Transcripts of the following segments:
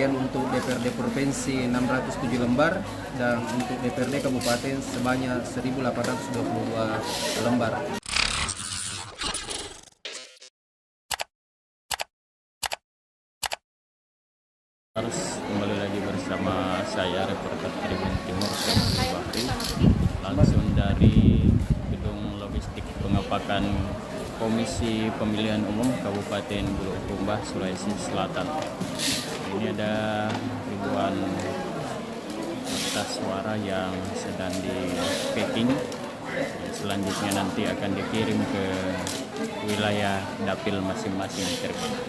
kemudian untuk DPRD Provinsi 607 lembar, dan untuk DPRD Kabupaten sebanyak 1.822 lembar. Harus kembali lagi bersama saya, reporter Tribun Timur Febri Bahri, langsung dari gedung logistik pengepakan Komisi Pemilihan Umum Kabupaten Bulukumba, Sulawesi Selatan. Ini ada ribuan kertas suara yang sedang di packing. Selanjutnya nanti akan dikirim ke wilayah dapil masing-masing terkait.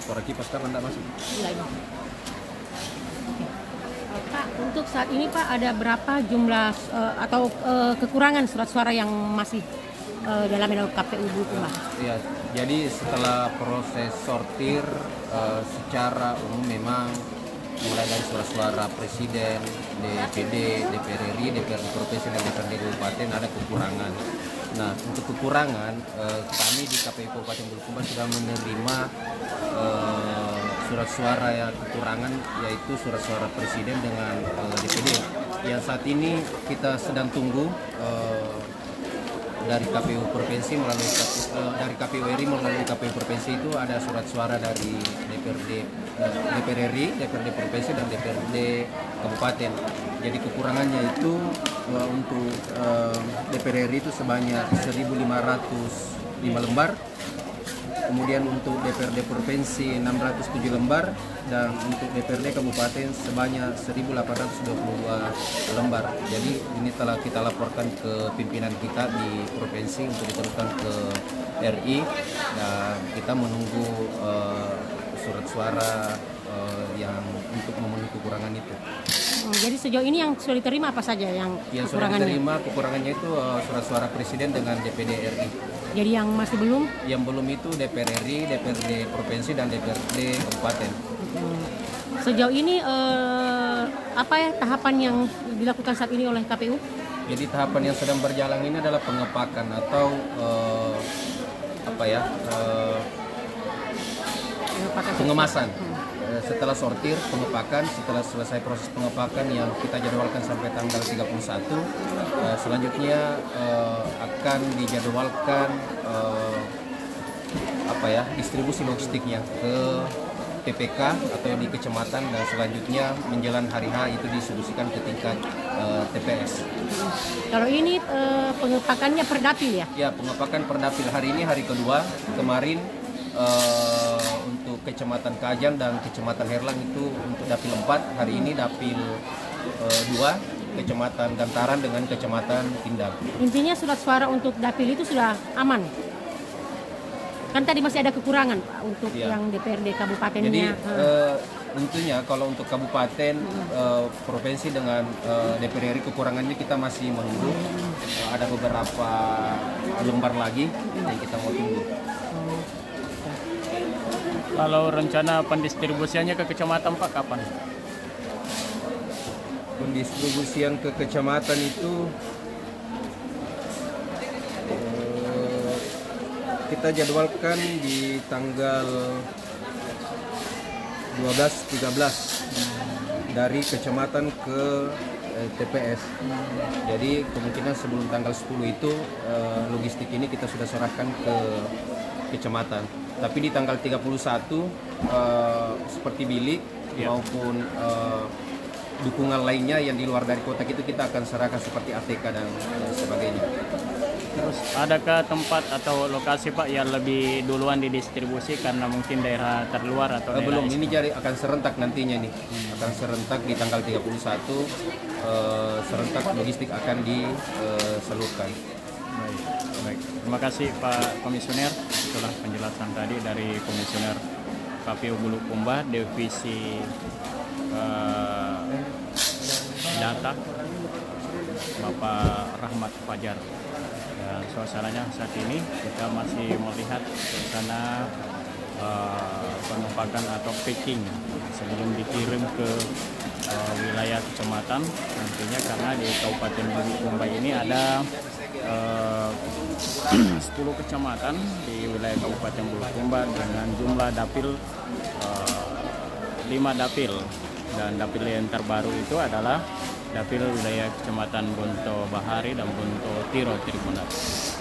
Suara kipas kan Anda masuk? Iya. Pak, untuk saat ini Pak ada berapa jumlah atau kekurangan surat suara yang masih dalam KPU Bulukumba? Ya, jadi setelah proses sortir secara umum memang mulai dari suara-suara presiden, DPD, DPR RI, DPRD Provinsi dan DPRD Kabupaten ada kekurangan. Nah, untuk kekurangan kami di KPU Kabupaten Bulukumba sudah menerima surat suara yang kekurangan, yaitu surat suara presiden dengan DPD. Yang saat ini kita sedang tunggu dari KPU Provinsi melalui dari KPU RI melalui KPU Provinsi itu ada surat suara dari DPR RI, DPRD Provinsi dan DPRD Kabupaten. Jadi kekurangannya itu untuk DPR RI itu sebanyak 1.505 lembar. Kemudian untuk DPRD Provinsi 607 lembar, dan untuk DPRD Kabupaten sebanyak 1.822 lembar. Jadi ini telah kita laporkan ke pimpinan kita di provinsi untuk diteruskan ke RI, dan kita menunggu surat suara yang untuk memenuhi kekurangan itu. Jadi sejauh ini yang sudah diterima apa saja yang sudah kekurangannya? diterima kekurangannya itu surat suara presiden dengan DPD RI. Jadi yang masih belum? Yang belum itu DPR RI, DPRD Provinsi dan DPRD Kabupaten. Sejauh ini apa ya tahapan yang dilakukan saat ini oleh KPU? Jadi tahapan yang sedang berjalan ini adalah pengepakan atau pengemasan. Setelah sortir, pengepakan, setelah selesai proses pengepakan yang kita jadwalkan sampai tanggal 31, selanjutnya akan dijadwalkan distribusi logistiknya ke PPK atau di kecamatan, dan selanjutnya menjelang hari H itu didistribusikan ke tingkat TPS. Kalau ini pengepakannya per dapil ya? Ya, pengepakan per dapil. Hari ini hari kedua. Kemarin untuk Kecamatan Kajang dan Kecamatan Herlang itu untuk dapil 4, hari ini dapil 2, Kecamatan Gantaran dengan Kecamatan Pindang. Intinya surat suara untuk dapil itu sudah aman? Kan tadi masih ada kekurangan Pak untuk yang DPRD kabupatennya. Jadi tentunya kalau untuk kabupaten, provinsi dengan DPR RI kekurangannya kita masih menunggu. Ada beberapa lembar lagi yang kita mau tunggu. Kalau rencana pendistribusiannya ke kecamatan Pak kapan? Pendistribusian ke kecamatan itu kita jadwalkan di tanggal 12-13 dari kecamatan ke TPS. Jadi kemungkinan sebelum tanggal 10 itu logistik ini kita sudah serahkan ke kecamatan. Tapi di tanggal 31 seperti bilik maupun dukungan lainnya yang di luar dari kotak itu kita akan serahkan seperti ATK dan sebagainya. Terus adakah tempat atau lokasi Pak yang lebih duluan didistribusi karena mungkin daerah terluar atau daerah Belum, ini jadi akan serentak nantinya nih. Akan serentak di tanggal 31 serentak logistik akan disalurkan. Baik, baik. Terima kasih Pak Komisioner. Itulah penjelasan tadi dari Komisioner KPU Bulukumba Divisi Data Bapak Rahmat Fajar. Dan suasananya saat ini kita masih melihat suasana penumpakan atau packing sebelum dikirim ke wilayah kecamatan nantinya, karena di Kabupaten Bulukumba ini ada 10 kecamatan di wilayah Kabupaten Bulukumba dengan jumlah dapil 5 dapil, dan dapil yang terbaru itu adalah dapil wilayah Kecamatan Bonto Bahari dan Bonto Tiro Tribunat.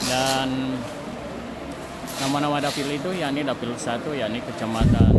Dan nama-nama dapil itu yakni dapil 1 yakni Kecamatan